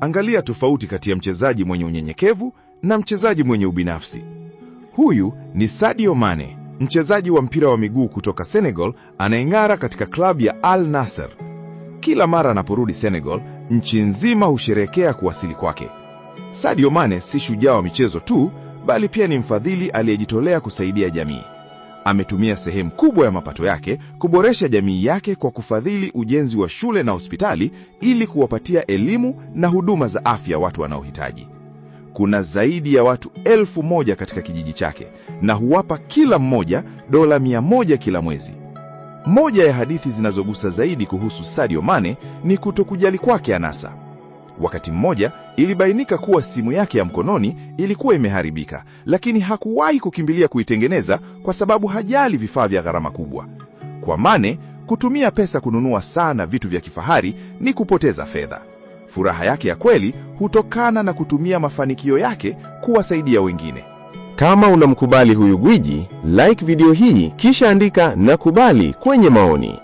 Angalia tofauti kati ya mchezaji mwenye unyenyekevu na mchezaji mwenye ubinafsi. Huyu ni Sadio Mane, mchezaji wa mpira wa miguu kutoka Senegal anayeng'ara katika klabu ya Al Nassr. Kila mara anaporudi Senegal, nchi nzima husherehekea kuwasili kwake. Sadio Mane si shujaa wa michezo tu, bali pia ni mfadhili aliyejitolea kusaidia jamii. Ametumia sehemu kubwa ya mapato yake kuboresha jamii yake kwa kufadhili ujenzi wa shule na hospitali ili kuwapatia elimu na huduma za afya watu wanaohitaji. Kuna zaidi ya watu 1,000 katika kijiji chake na huwapa kila mmoja dola 100 kila mwezi. Moja ya hadithi zinazogusa zaidi kuhusu Sadio Mane ni kutokujali kwake anasa. Wakati mmoja ilibainika kuwa simu yake ya mkononi ilikuwa imeharibika, lakini hakuwahi kukimbilia kuitengeneza kwa sababu hajali vifaa vya gharama kubwa. Kwa Mane, kutumia pesa kununua sana vitu vya kifahari ni kupoteza fedha. Furaha yake ya kweli hutokana na kutumia mafanikio yake kuwasaidia wengine. Kama unamkubali huyu gwiji, like video hii kisha andika nakubali kwenye maoni.